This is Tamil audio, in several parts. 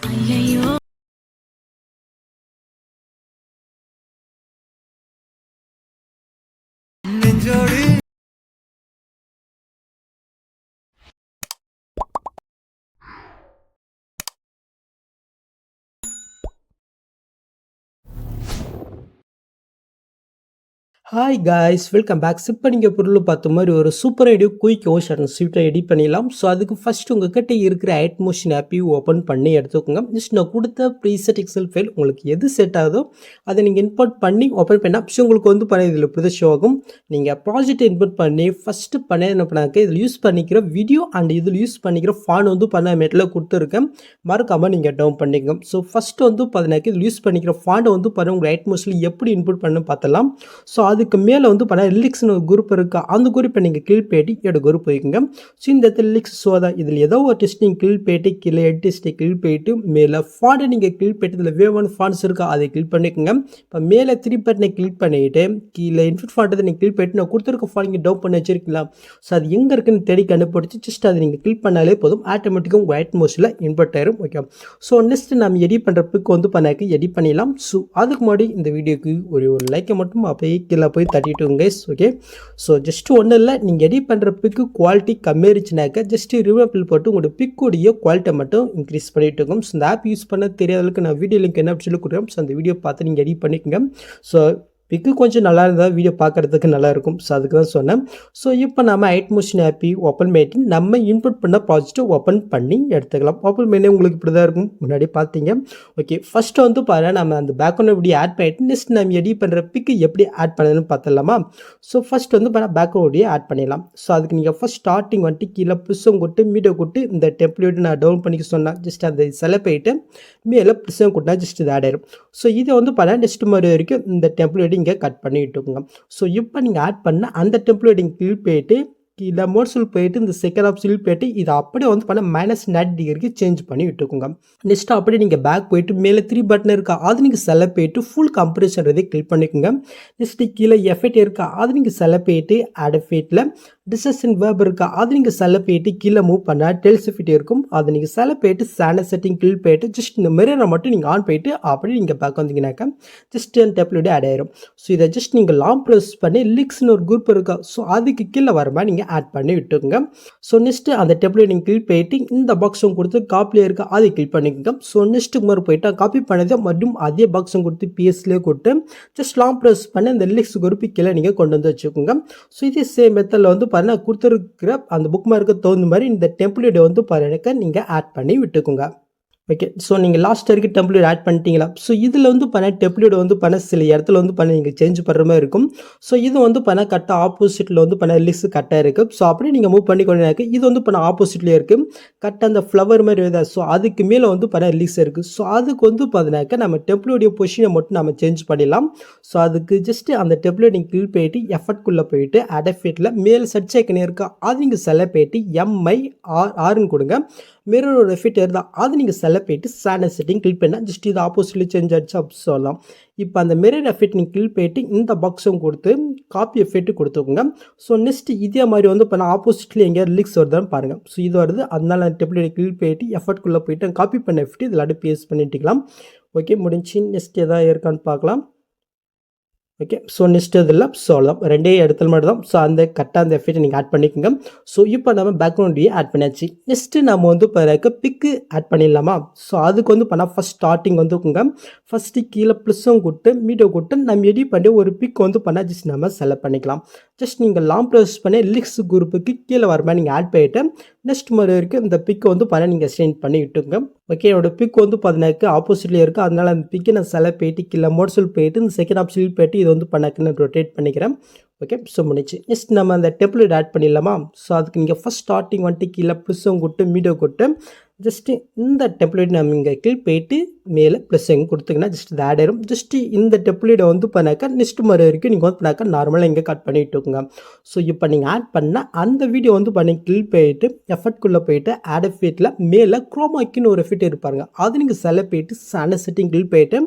ஐயையோ! நெஞ்சோடு ஹாய் காய்ஸ் வெல்கம் பேக். இப்போ நீங்கள் பொருள் பார்த்த மாதிரி ஒரு சூப்பர் ஐடியோ குயிக் ஓஷன் ஸ்வீட்டை எடிட் பண்ணிடலாம். ஸோ அதுக்கு ஃபஸ்ட்டு உங்கள்கிட்ட இருக்கிற ஐட்மோஷன் ஆப்பையும் ஓப்பன் பண்ணி எடுத்துக்கோங்க. ஜஸ்ட் நான் கொடுத்த ப்ரீசெட் எக்ஸல் ஃபைல் உங்களுக்கு எது செட் ஆகுதோ அதை நீங்கள் இன்புட் பண்ணி ஓப்பன் பண்ணால் ஸோ உங்களுக்கு வந்து பண்ண இதில் புது ஷோ ஆகும். நீங்கள் ப்ராஜெக்ட் இன்புட் பண்ணி ஃபஸ்ட்டு பண்ண என்ன பண்ணாக்க இதில் யூஸ் பண்ணிக்கிற வீடியோ அண்ட் இதில் யூஸ் பண்ணிக்கிற ஃபான் வந்து பண்ண மேட்டில் கொடுத்துருக்கேன். மறக்காமல் நீங்கள் டவுன் பண்ணிக்கோங்க. ஸோ ஃபஸ்ட்டு வந்து பார்த்தீங்கன்னாக்க இதில் யூஸ் பண்ணிக்கிற ஃபாண்டை வந்து பண்ண உங்கள் ஐட்மோஷனில் எப்படி இன்புட் பண்ணு பார்த்தலாம். ஸோ அதுக்கு மேலே வந்து பார்த்தா லிரிக்ஸ்னு ஒரு குரூப் இருக்கா, அந்த குரூப்பை நீங்கள் கிளிக் பேட்டி எடு குரூப் போய்க்குங்க. ஸோ இந்த இடத்துல லிரிக்ஸ் சோதா இதில் ஏதோ ஒரு டெஸ்டிங் கிளிக் பேட்டி கீழே எட் டெஸ்ட்டை கிளிக் போயிட்டு மேலே ஃபாண்டை நீங்கள் கிளிக் பேட்டி இதில் வேவன் ஃபாண்ட்ஸ் இருக்கா அதை கிளிக் பண்ணிக்கோங்க. இப்போ மேலே 3 பட்டனை கிளிக் பண்ணிவிட்டு கீழே இன்ஃபிட் ஃபாண்டை நீங்கள் கிளிக் பண்ணிட்டு நான் கொடுத்துருக்க ஃபாண்ட் நீங்கள் டவுன் பண்ணி வச்சிருக்கீங்களா. ஸோ அது எங்கே இருக்குன்னு தேடி கண்டுபிடிச்சி ஜஸ்ட் அதை நீங்கள் கிளிக் பண்ணாலே போதும், ஆட்டோமேட்டிக்காக உங்கள் ஐட்மோஷனில் இன்புட் ஆயிரும். ஓகே, ஸோ நெக்ஸ்ட் நம்ம எடிட் பண்ணுற பிக் வந்து பண்ணாக்க எடிட் பண்ணிடலாம். ஸோ அதுக்கு முன்னாடி இந்த வீடியோக்கு ஒரு லைக்கை மட்டும் அப்படியே கீழே போய் தட்டிட்டுங்க கைஸ். ஓகே, ஸோ ஜஸ்ட் ஒன்றும் இல்லை, நீங்கள் எடிட் பண்ணுற பிக்கு குவாலிட்டி கம்மி இருந்துச்சுனாக்கா ஜஸ்ட் ரிவப்பில் போட்டு உங்களோட பிக்குடைய குவாலிட்டியை மட்டும் இன்க்ரீஸ் பண்ணிட்டு இருக்கோம். ஸோ இந்த ஆப் யூஸ் பண்ண தெரியாதவங்களுக்கு நான் வீடியோ லிங்க் என்ன அப்படி சொல்லி கொடுக்குறோம். ஸோ அந்த வீடியோ பார்த்து நீங்கள் எடிட் பண்ணிக்கோங்க. ஸோ பிக்கு கொஞ்சம் நல்லா இருந்தால் வீடியோ பார்க்குறதுக்கு நல்லாயிருக்கும். ஸோ அதுக்கு தான் சொன்னேன். ஸோ இப்போ நம்ம ஐட்மோஷன் ஆப்பி ஓப்பன் பண்ணிட்டு நம்ம இன்புட் பண்ண ப்ராஜெக்ட்டை ஓப்பன் பண்ணி எடுத்துக்கலாம். ஓப்பன் பண்ணி உங்களுக்கு இப்படி தான் இருக்கும், முன்னாடி பார்த்தீங்க. ஓகே, ஃபஸ்ட்டு வந்து பாருங்க நம்ம அந்த பேக்ரவுண்ட் எப்படி ஆட் பண்ணிட்டு நெக்ஸ்ட் நம்ம எடிட் பண்ணுற பிக்கு எப்படி ஆட் பண்ணுறதுன்னு பார்த்துடலாமா. ஸோ ஃபஸ்ட் வந்து பேக்ரவுண்டையே ஆட் பண்ணிடலாம். ஸோ அதுக்கு நீங்கள் ஃபஸ்ட் ஸ்டார்டிங் வந்துட்டு கீழே ப்ளஸும் கொட்டு மீடியோ கொட்டு இந்த டெம்ப்ளேட் நான் டவுன் பண்ணிக்க சொன்னேன். ஜஸ்ட் அந்த செலக்ட் பண்ணிட்டு மேலே ப்ளஸும் கொட்டினா ஜஸ்ட் இது ஆட் ஆயிடும். ஸோ இதை வந்து பார்த்தா நெக்ஸ்ட் மாதிரி வரைக்கும் இந்த டெம்ப்ளேட் இங்கே கட் பண்ணி விட்டுக்கோங்க. ஸோ இப்போ நீங்கள் ஆட் பண்ண அந்த டெம்ப்ளேட் கிளிக் போயிட்டு கீழே மோட்ஸில் போயிட்டு இந்த செகண்ட் ஆப்ஷனில் போயிட்டு இதை அப்படியே வந்து பண்ண -90 டிகிரிக்கு சேஞ்ச் பண்ணி விட்டுக்கோங்க. நெக்ஸ்ட் அப்படியே நீங்கள் பேக் போயிட்டு மேலே 3 பட்டன் இருக்கா அது நீங்கள் செலக்ட் போயிட்டு ஃபுல் கம்ப்ரஷன் இதை கிளிக் பண்ணிக்கோங்க. நெக்ஸ்ட்டு கீழே எஃபெக்ட் இருக்கா அது நீங்கள் செலக்ட் போயிட்டு ஆட் எஃபெக்ட்டில் டிஸ்டன்ஸ் வேர்ப் இருக்கா அது நீங்கள் செலக்ட் போயிட்டு கீழே மூவ் பண்ணால் டெல்ஸ் எஃபெக்ட் இருக்கும். அதை நீங்கள் செலக்ட் போயிட்டு சேனல் செட்டிங் கிளிக் போயிட்டு ஜஸ்ட் இந்த மிரரை மட்டும் நீங்கள் ஆன் போயிட்டு அப்படியே நீங்கள் பேக் வந்தீங்கன்னாக்கா ஜஸ்ட் அந்த டெம்ப்ளேட் ஆட் ஆயிரும். ஸோ இதை ஜஸ்ட் நீங்கள் லாங் ப்ரெஸ் பண்ணி லிக்ஸ்னு ஒரு குரூப் இருக்கா ஸோ அதுக்கு கீழே வர மாதிரி நீங்கள் ஆட் பண்ணி விட்டுக்கோங்க. ஸோ நெக்ஸ்ட் அந்த டெம்ப்ளேட் நீங்கள் கிளிக் பண்ணிட்டு இந்த பாக்ஸும் கொடுத்து காப்பிலே இருக்கா அதை கிளிக் பண்ணிக்கோங்க. ஸோ நெக்ஸ்ட்டுக்கு மாதிரி போயிட்டா காப்பி பண்ணதை மற்றும் அதே பாக்ஸும் கொடுத்து பிஎஸ்லேயே கொடுத்து ஜஸ்ட் லாங் ப்ரெஸ் பண்ணி அந்த லிக்ஸ் குரூப்பு கீழே நீங்கள் கொண்டு வந்து வச்சுக்கோங்க. ஸோ இதே சேம் மெத்தடில் வந்து பாருங்கள் கொடுத்துருக்கிற அந்த புக் மார்க்கு தகுந்த மாதிரி இந்த டெம்ப்ளேட்டை வந்து பாருங்க நீங்கள் ஆட் பண்ணி விட்டுக்கோங்க. ஓகே, ஸோ நீங்கள் லாஸ்ட் வரைக்கும் டெம்ப்ளேட் ஆட் பண்ணிட்டீங்களா. ஸோ இதில் வந்து பண்ண டெம்ப்ளேட் வந்து பண்ண சில இடத்துல வந்து பண்ண நீங்கள் சேஞ்ச் பண்ணுற மாதிரி இருக்கும். ஸோ இது வந்து பண்ண கரெக்டாக ஆப்போசிட்டில் வந்து பண்ண லிஸ்ட் கரெக்டாக இருக்குது. ஸோ அப்படியே நீங்கள் மூவ் பண்ணி கொண்டு இருக்குது இது வந்து பண்ண ஆப்போசிட்லேயே இருக்குது கரெக்டாக அந்த ஃப்ளவர் மாதிரி வருதா. ஸோ அதுக்கு மேலே வந்து பண்ண லிஸ்ட் இருக்குது. ஸோ அதுக்கு வந்து பார்த்தீங்கன்னாக்கா நம்ம டெம்ப்ளேட்டுடைய பொசிஷனை மட்டும் நம்ம சேஞ்ச் பண்ணிடலாம். ஸோ அதுக்கு ஜஸ்ட்டு அந்த டெம்ப்ளேட் நீங்கள் கிளிக் போயிட்டு எஃபர்ட்குள்ளே போயிட்டு ஆட் எஃபெக்ட்டில் மேலே சர்ச் ஐக்கன் இருக்கா அது நீங்கள் செலக்ட் போயிட்டு MIRRன்னு கொடுங்க. மிரரோட எஃபெக்ட் இருந்தால் அது நீங்கள் செலக்ட் போயிட்டு சேனல் செட்டிங் கிளிக் பண்ணால் ஜஸ்ட் இது ஆப்போசிட்லி சேஞ்ச் ஆகிடுச்சு அப்படி சொல்லலாம். இப்போ அந்த மிரர் எஃபெக்ட் நீங்கள் கிளிக் போயிட்டு இந்த பாக்ஸும் கொடுத்து காப்பி எஃபெக்ட் கொடுத்துக்கோங்க. ஸோ நெக்ஸ்ட் இதே மாதிரி வந்து இப்போ நான் ஆப்போசிட்லி எங்கேயா லிக்ஸ் வருதான்னு பாருங்கள். ஸோ இது வருது அதனால டெம்ப்ளேட் கிளிக் போயிட்டு எஃபர்ட்குள்ளே போயிட்டு காப்பி பண்ண எஃபெக்ட் இதில் அப்படியே பேஸ்ட் பண்ணிட்டுக்கலாம். ஓகே, முடிஞ்சு நெக்ஸ்ட் எதாவது இருக்கான்னு பார்க்கலாம். ஓகே, ஸோ நெக்ஸ்ட் இதில் சொல்லலாம் ரெண்டே இடத்துல மட்டும் தான். ஸோ அந்த கரெக்டாக அந்த எஃபெக்ட் நீங்கள் ஆட் பண்ணிக்கோங்க. ஸோ இப்போ நம்ம பேக்ரவுண்டையே ஆட் பண்ணியாச்சு. நெக்ஸ்ட்டு நம்ம வந்து பிறகு பிக்கு ஆட் பண்ணிடலாமா. ஸோ அதுக்கு வந்து பண்ணால் ஃபஸ்ட் ஸ்டார்டிங் வந்துக்குங்க. ஃபஸ்ட்டு கீழே ப்ளஸும் கொடுத்து மீடியோ கொடுத்து நம்ம எடிட் பண்ணி ஒரு பிக் வந்து பண்ணால் ஜஸ்ட் நம்ம செலக்ட் பண்ணிக்கலாம். ஜஸ்ட் நீங்கள் லாங் ப்ரெஸ் பண்ணி லிக்ஸ் குரூப்புக்கு கீழே வர மாதிரி நீங்கள் ஆட் பண்ணிவிட்டு நெக்ஸ்ட் மாதிரி வரைக்கும் இந்த பிக்கை வந்து பண்ண நீங்கள் சென்ட் பண்ணி விட்டுங்க. ஓகே, என்னோட பிக் வந்து பார்த்தீங்கன்னாக்க ஆப்போசிட்லேயே இருக்குது அதனால் அந்த பிக்கை நான் செலக்ட் போயிட்டு கீழே மோட்ஸில் போயிட்டு இந்த செகண்ட் ஆப்ஷனில் போயிட்டு இது வந்து பண்ணாக்க நான் ரொட்டேட் பண்ணிக்கிறேன். ஓகே, ஸோ முடிச்சு நெக்ஸ்ட் நம்ம அந்த டெம்ப்ளேட் ஆட் பண்ணிடலாமா. ஸோ அதுக்கு நீங்கள் ஃபஸ்ட் ஸ்டார்டிங் வந்துட்டு கீழே ப்ளஸும் கொடுத்து மீடியோ கொடுத்து ஜஸ்ட்டு இந்த டெம்ப்ளேட் நம்ம இங்கே கிளிக் போயிட்டு மேலே ப்ளஸ் எங்கே கொடுத்தீங்கன்னா ஜஸ்ட் இது ஆட் ஆயிரும். ஜஸ்ட்டு இந்த டெம்ப்ளேட்டை வந்து பண்ணாக்கா நெக்ஸ்ட் மாதிரி வரைக்கும் நீங்கள் வந்து பண்ணாக்கா நார்மலாக இங்கே கட் பண்ணிட்டு இருக்குங்க. ஸோ இப்போ நீங்கள் ஆட் பண்ணால் அந்த வீடியோ வந்து பண்ணி கிளிக் போயிட்டு எஃபர்ட்குள்ளே போயிட்டு ஆட் எஃபெக்ட்டில் மேலே குரோமாக்கின்னு ஒரு எஃபெக்ட் இருப்பாருங்க அது நீங்கள் செலக்ட் போயிட்டு சேனல் செட்டிங் கிளிக் போயிட்டு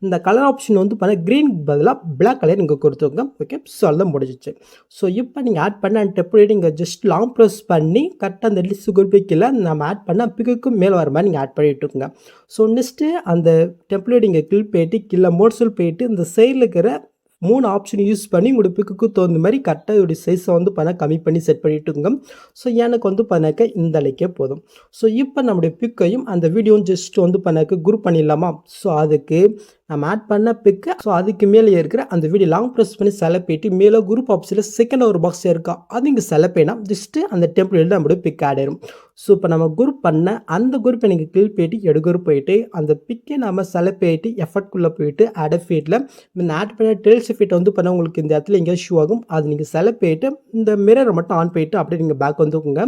இந்த கலர் ஆப்ஷன் வந்து பண்ண க்ரீன் பதிலாக பிளாக் கலர் நீங்கள் கொடுத்துக்கோங்க. ஓகே, ஸோ அதுதான் முடிஞ்சிச்சு. ஸோ இப்போ நீங்கள் ஆட் பண்ண அந்த டெம்ப்ளேட் இங்கே ஜஸ்ட் லாங் ப்ரெஸ் பண்ணி கரெக்டாக அந்த லிஸ்ட் குறிப்பிக்கல நம்ம ஆட் பண்ண பிக்கு பிக்குக்கு மேலே வர மாதிரி நீங்கள் ஆட் பண்ணி விட்டுக்குங்க. ஸோ நெக்ஸ்ட்டு அந்த டெம்ப்ளேட் இங்கே கிளிக் போயிட்டு கீழே மோட்ஸில் போயிட்டு இந்த சைடில் இருக்கிற 3 ஆப்ஷன் யூஸ் பண்ணி உங்களோட பிக்குக்கு தகுந்த மாதிரி கரெக்டாக இதோடைய சைஸை வந்து கம்மி பண்ணி செட் பண்ணிட்டுங்க. ஸோ எனக்கு வந்து இந்த அளவுக்கே போதும். ஸோ இப்போ நம்முடைய பிக்கையும் அந்த வீடியோவும் ஜஸ்ட் வந்து குரூப் பண்ணிடலாமா? ஸோ அதுக்கு நம்ம ஆட் பண்ண பிக்கு, ஸோ அதுக்கு மேலே இருக்கிற அந்த வீடியோ லாங் ப்ரெஸ் பண்ணி செலக்ட் பண்ணிட்டு மேலே குரூப் ஆப்ஷனில் செகண்ட் ஒரு பாக்ஸ் இருக்கா அது இங்கே செலக்ட் பண்ணால் ஜஸ்ட்டு அந்த டெம்ப்ளேட்டில் நம்மளுடைய பிக் ஆட் ஆயிடும். ஸோ இப்போ நம்ம குரூப் பண்ண அந்த குரூப்பை நீங்கள் கிளிக் போயிட்டு எடுக்குற போயிட்டு அந்த பிக்கை நம்ம செலக்ட் பண்ணிட்டு எஃபர்ட்குள்ளே போயிட்டு ஆட் ஃபீட்டில் இந்த ஆட் பண்ண டெயில்ஸ் ஃபீட் வந்து உங்களுக்கு இந்த இடத்துல எங்கேயோ ஷூ ஆகும். அது நீங்கள் செலக்ட் பண்ணிட்டு இந்த மிரரை மட்டும் ஆன் பண்ணிட்டு அப்படியே நீங்கள் பேக் வந்துக்குங்க.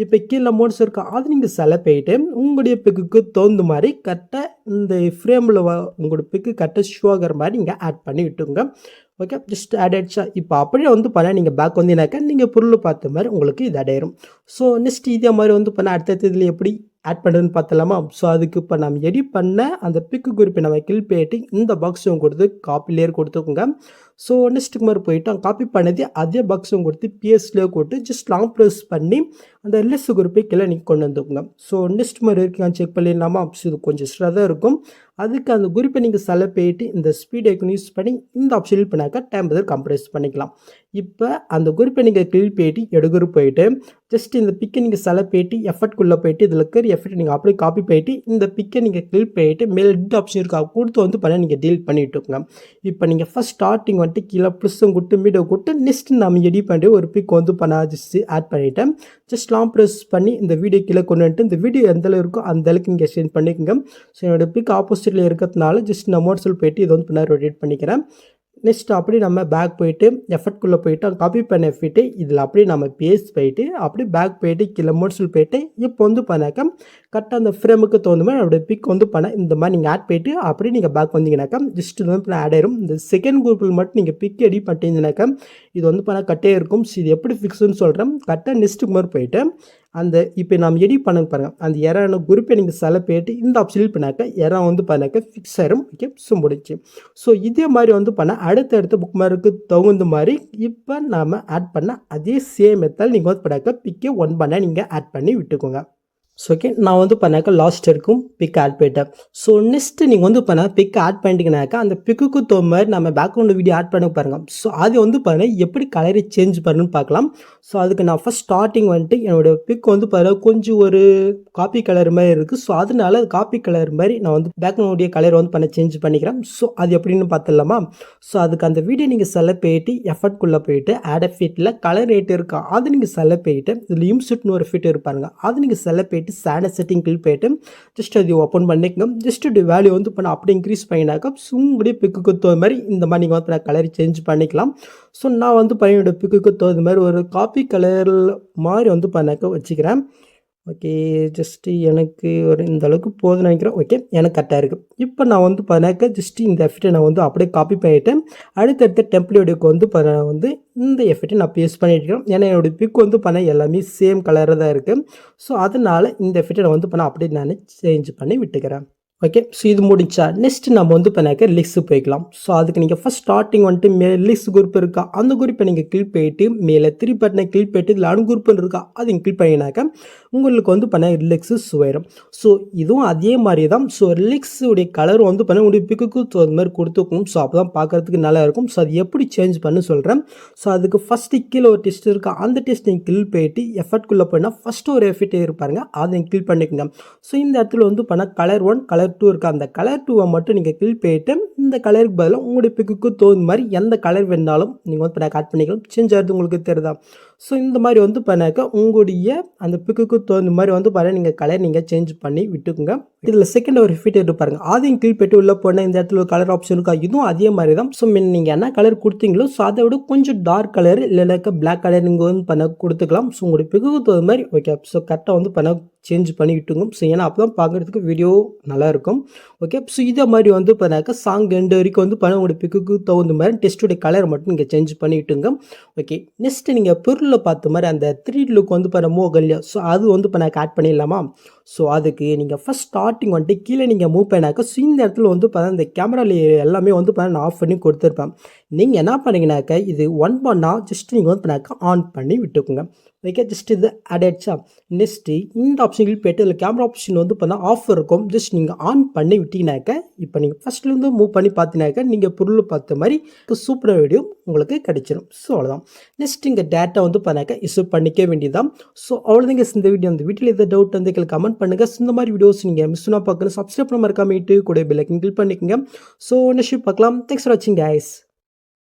இப்போ கீழே மோட்ஸ் இருக்கா அது நீங்கள் செலக்ட் பண்ணிட்டு உங்களுடைய பிக்குக்கு தகுந்த மாதிரி கரெக்டாக இந்த ஃப்ரேமில் உங்களோட பிக்கு கரெக்டாக ஷூ ஆகிற மாதிரி நீங்கள் ஆட் பண்ணி விட்டுங்க. ஓகே, ஜஸ்ட் ஆட் ஆயிடுச்சா? இப்போ அப்படியே வந்து நீங்கள் பேக் வந்தீங்கன்னாக்கா நீங்கள் பொருள் பார்த்த மாதிரி உங்களுக்கு இது ஆடாயிரும். ஸோ நெக்ஸ்ட் இதே மாதிரி வந்து அடுத்த இதில் எப்படி ஆட் பண்ணுறதுன்னு பார்த்தலாமா? ஸோ அதுக்கு இப்போ நம்ம எடிட் பண்ண அந்த பிக்கு குறிப்பை நம்ம கிளிக் பண்ணிட்டு இந்த பாக்ஸும் கொடுத்து காப்பி லேயர் கொடுத்துக்கோங்க. ஸோ நெக்ஸ்ட்டுக்கு மாதிரி போயிட்டு காப்பி பண்ணது அதே பாக்ஸும் கொடுத்து பிஎஸ்லேயே கொடுத்து ஜஸ்ட் லாங் ப்ரெஸ் பண்ணி அந்த லிஸ்ட் குறிப்பை கீழே நீங்கள் கொண்டு வந்துக்கோங்க. ஸோ நெக்ஸ்ட் மாதிரி இருக்கான்னு செக் பண்ணிடலாமா? ஸோ இது கொஞ்சம் ஸ்ட்ராக இருக்கும். அதுக்கு அந்த குறிப்பை நீங்கள் செலக்ட் பண்ணிட்டு இந்த ஸ்பீட் ஐக்கன் யூஸ் பண்ணி இந்த ஆப்ஷன் பண்ணாக்கா டைம் பதில் கம்ப்ரஸ் பண்ணிக்கலாம். இப்போ அந்த குறிப்பை நீங்கள் கிளிக் பண்ணிட்டு எடுக்கிற போயிட்டு ஜஸ்ட் இந்த பிக்கை நீங்கள் செலக்ட் பண்ணிட்டு எஃபர்ட்குள்ளே போயிட்டு இதில் இருக்கிற எஃபர்ட் நீங்கள் அப்படியே காப்பி பண்ணிட்டு இந்த பிக்கை நீங்கள் கிளிக் பண்ணிட்டு மேலே எடிட் ஆப்ஷன் இருக்கா கொடுத்து வந்து நீங்கள் டீல் பண்ணிவிட்டுங்க. இப்போ நீங்கள் ஃபஸ்ட் ஸ்டார்டிங் வந்துட்டு கீழே ப்ளஸ்ஸும் கொடுத்து மீடியோ கொடுத்து நெக்ஸ்ட் நம்ம எடிட் பண்ணி ஒரு பிக் வந்து ஜஸ்ட் ஆட் பண்ணிவிட்டேன். ஜஸ்ட் லாங் ப்ரெஸ் பண்ணி இந்த வீடியோ கீழே கொண்டு வந்துட்டு இந்த வீடியோ எந்த அளவு இருக்கோ அந்த அளவுக்கு நீங்கள் சென்ட் பண்ணிக்கோங்க. ஸோ என்னோடய பிக் ஆப்போசிட்டில் இருக்கிறதுனால ஜஸ்ட் நான் மோட்ஸில் போயிட்டு இதை வந்து ரொட்டேட் பண்ணிக்கிறேன். நெக்ஸ்ட் அப்படி நம்ம பேக் போயிட்டு எஃபர்ட்குள்ளே போயிட்டு காப்பி பண்ண எஃபிட்டு இதில் அப்படியே நம்ம பேஸ்ட் போயிட்டு அப்படியே பேக் போயிட்டு கீழே மோட்ஸில் போயிட்டு இப்போ வந்து கரெக்டாக அந்த ஃப்ரேமுக்கு தகுந்த மாதிரி நம்மளுடைய பிக் வந்து இந்த மாதிரி நீங்கள் ஆட் போயிட்டு அப்படியே நீங்கள் பேக் வந்தீங்கன்னாக்கா ஜஸ்ட் இது வந்து ஆட் ஆயிரும். இந்த செகண்ட் குரூப்பில் மட்டும் நீங்கள் பிக் எடிட் பண்ணிட்டீங்கன்னாக்கா இது வந்து கட்டே இருக்கும். ஸோ இது எப்படி ஃபிக்ஸ்ன்னு சொல்கிறேன். கரெக்டாக நெக்ஸ்ட்டுக்கு மாதிரி போயிட்டு அந்த இப்போ நம்ம எடிட் பண்ண பாருங்கள் அந்த எரான குரூப்பை நீங்கள் செலக்ட் பண்ணிட்டு இந்த ஆப்ஷன் பண்ணாக்கா எரா வந்து ஃபிக்ஸ் ஆயிரும். ஓகே, ஸோ முடிச்சு. ஸோ இதே மாதிரி வந்து அடுத்த புக் மார்க்கு தகுந்த மாதிரி இப்போ நாம் ஆட் பண்ண அதே சேம் மெத்தட் நீங்கள் வந்து பிக்கே ஒன் பண்ண நீங்கள் ஆட் பண்ணி விட்டுக்கோங்க. ஸோ ஓகே, நான் வந்து லாஸ்ட் இருக்கும் பிக் ஆட் பண்ணிட்டேன். ஸோ நெக்ஸ்ட்டு நீங்கள் வந்து பிக் ஆட் பண்ணிட்டீங்கன்னாக்கா அந்த பிக்குக்கு தகுந்த மாதிரி நம்ம பேக்ரவுண்ட் வீடியோ ஆட் பண்ண பாருங்கள். ஸோ அது வந்து எப்படி கலரை சேஞ்ச் பண்ணணும்னு பார்க்கலாம். ஸோ அதுக்கு நான் ஃபஸ்ட் ஸ்டார்டிங் வந்துட்டு என்னோடய பிக் வந்து கொஞ்சம் ஒரு காப்பி கலர் மாதிரி இருக்குது. ஸோ அதனால காப்பி கலர் மாதிரி நான் வந்து பேக்ரவுண்ட் கலர் வந்து சேஞ்ச் பண்ணிக்கிறேன். ஸோ அது எப்படின்னு பார்த்துடலாமா? ஸோ அதுக்கு அந்த வீடியோ நீங்கள் செலக்ட் பண்ணிட்டு எஃபர்ட்குள்ளே போயிட்டு ஆட் ஃபீட்டில் கலர் ரேட் இருக்கா அது நீங்கள் செலக்ட் பண்ணிட்டு இதில் இம்செட்னு ஒரு ஃபீட் இருப்பாருங்க அது நீங்கள் செலக்ட் பண்ணிட்டு சேனல் செட்டிங் கிளிக் பண்ணிட்டு ஜஸ்ட் அது ஓப்பன் பண்ணிக்கணும். ஜஸ்ட் வேல்யூ வந்து அப்படியே இன்க்ரீஸ் பண்ணினாக்கா உங்களுடைய பிக்குக்கு தகுந்த மாதிரி இந்த மாதிரி நீங்கள் வந்து கலர் சேஞ்ச் பண்ணிக்கலாம். ஸோ நான் வந்து என்னோட பிக்குக்கு தகுந்த மாதிரி ஒரு காப்பி கலர் மாதிரி வந்து வச்சுக்கிறேன். ஓகே, ஜஸ்ட்டு எனக்கு ஒரு இந்த அளவுக்கு போதுன்னு நினைக்கிறேன். ஓகே, எனக்கு கரெக்டாக இருக்குது. இப்போ நான் வந்து ஜஸ்ட்டு இந்த எஃபெக்ட்டை நான் வந்து அப்படியே காப்பி பண்ணிவிட்டேன். அடுத்தடுத்த டெம்ப்ளேட்டுக்கு வந்து வந்து இந்த எஃபெக்ட்டை நான் பேஸ்ட் பண்ணிட்டுருக்கேன். ஏன்னா என்னோடய பிக் வந்து எல்லாமே சேம் கலராக தான் இருக்குது. ஸோ அதனால் இந்த எஃபெக்ட்டை நான் வந்து அப்படியே நான் சேஞ்ச் பண்ணி விட்டுக்கிறேன். ஓகே, ஸோ இது முடிச்சா நெக்ஸ்ட் நம்ம வந்து லிஸ்ட் போய்க்கலாம். ஸோ அதுக்கு நீங்கள் ஃபஸ்ட் ஸ்டார்டிங் வந்துட்டு மேலே லிஸ்ட் குரூப் இருக்கா அந்த குரூப்பை நீங்கள் கிளிக் பண்ணிட்டு மேலே 3 பட்டனை கிளிக் பண்ணிட்டு இதில் அன்குரூப்னு இருக்கா அது நீங்கள் கிளிக் பண்ணினாக்கா உங்களுக்கு வந்து ரிலெக்ஸு சுவைரும். ஸோ இதுவும் அதே மாதிரி தான். ஸோ ரிலெக்ஸுடைய கலர் வந்து உங்களுடைய பிக்குக்கு அந்த மாதிரி கொடுத்துக்கணும். ஸோ அப்போ தான் பார்க்குறதுக்கு நல்லா இருக்கும். ஸோ அது எப்படி சேஞ்ச் பண்ணு சொல்கிறேன். ஸோ அதுக்கு ஃபஸ்ட்டு கீழே ஒரு டெஸ்ட் இருக்கா அந்த டெஸ்ட் நீங்கள் கிளிக் பண்ணிட்டு எஃபர்ட்குள்ளே போனால் ஃபஸ்ட்டு ஒரு எஃபெக்ட் இருப்பாருங்க அதை நீங்கள் கிளிக் பண்ணிக்கோங்க. ஸோ இந்த இடத்துல வந்து கலர் 1 கலர் 2 இருக்குது. அந்த கலர் 2 மட்டும் நீங்கள் கிளிக் பண்ணிட்டு இந்த கலருக்கு பதிலாக உங்களுடைய பிக்குக்கு தகுந்த மாதிரி எந்த கலர் வேணாலும் நீங்கள் வந்து ஆட் பண்ணிக்கலாம். சேஞ்ச் ஆகிறது உங்களுக்கு தெரியுதா? ஸோ இந்த மாதிரி வந்து உங்களுடைய அந்த பிக்குக்கு தகுந்த மாதிரி வந்து நீங்கள் கலர் நீங்கள் சேஞ்ச் பண்ணி விட்டுக்குங்க. இதில் செகண்ட் ஒரு ஃபிட் இருப்பாருங்க அதையும் கிளிக் பண்ணிட்டு உள்ளே போனால் இந்த இடத்துல ஒரு கலர் ஆப்ஷன் இருக்கா இதுவும் அதே மாதிரி தான். ஸோ நீங்கள் என்ன கலர் கொடுத்தீங்களோ ஸோ அதை விட கொஞ்சம் டார்க் கலர் இல்லைனாக்கா பிளாக் கலர் நீங்கள் வந்து கொடுத்துக்கலாம். ஸோ உங்களுடைய பிக்குக்கு தகுந்த மாதிரி ஓகே. ஸோ கரெக்டாக வந்து சேஞ்ச் பண்ணி விட்டுங்க. ஸோ ஏன்னா அப்போ தான் பார்க்குறதுக்கு வீடியோ நல்லாயிருக்கும். ஓகே, ஸோ இதே மாதிரி வந்து சாங் எண்டு வரைக்கும் வந்து உங்களுடைய பிக்குக்கு தகுந்த மாதிரி டெஸ்ட்டுடைய கலர் மட்டும் நீங்கள் சேஞ்ச் பண்ணி விட்டுங்க. ஓகே, நெக்ஸ்ட்டு நீங்கள் பொருளில் பார்த்த மாதிரி அந்த 3D லுக் வந்து மோகல்யா ஸோ அது வந்து ஆட் பண்ணிடலாமா? ஸோ அதுக்கு நீங்கள் ஃபஸ்ட் ஸ்டார்டிங் வந்துட்டு கீழே நீங்கள் மூவ் பண்ணாக்கா ஸோ இந்த இடத்துல வந்து இந்த கேமரா எல்லாமே வந்து நான் ஆஃப் பண்ணி கொடுத்துருப்பேன். நீங்கள் என்ன பண்ணீங்கன்னாக்கா இது 1 பண்ணால் ஜஸ்ட் நீங்கள் வந்து ஆன் பண்ணி விட்டுக்குங்க. ஓகே ஜஸ்ட் இது ஆட் ஆயிடுச்சா. நெக்ஸ்ட்டு இந்த ஆப்ஷன் கிளிக் போயிட்டு இதில் கேமரா ஆப்ஷன் வந்து பார்த்தா ஆஃப் இருக்கும். ஜஸ்ட் நீங்கள் ஆன் பண்ணி விட்டீங்கனாக்க இப்போ நீங்கள் ஃபஸ்ட்லேருந்து மூவ் பண்ணி பார்த்தீங்கனாக்க நீங்கள் பொருள் பார்த்த மாதிரி சூப்பராக வீடியோ உங்களுக்கு கிடைச்சிடும். ஸோ அவ்வளோதான். நெக்ஸ்ட் இங்கே டேட்டா வந்து பண்ணாக்க இஷ்யூ பண்ணிக்க வேண்டியதான். ஸோ அவ்வளோதாங்க இந்த வீடியோ. அந்த வீட்டில் எதாவது டவுட் வந்து கமெண்ட் பண்ணுங்கள். இந்த மாதிரி வீடியோஸ் நீங்கள் மிஸ் பண்ணால் பார்க்கணும். சப்ஸ்கிரைப் பண்ண மறக்காம கூட பெல் ஐக்கன் கிளிக் பண்ணிக்கோங்க. ஸோ நெக்ஸ்ட் பார்க்கலாம். தேங்க்ஸ் ஃபார் வாட்சிங் கைஸ்.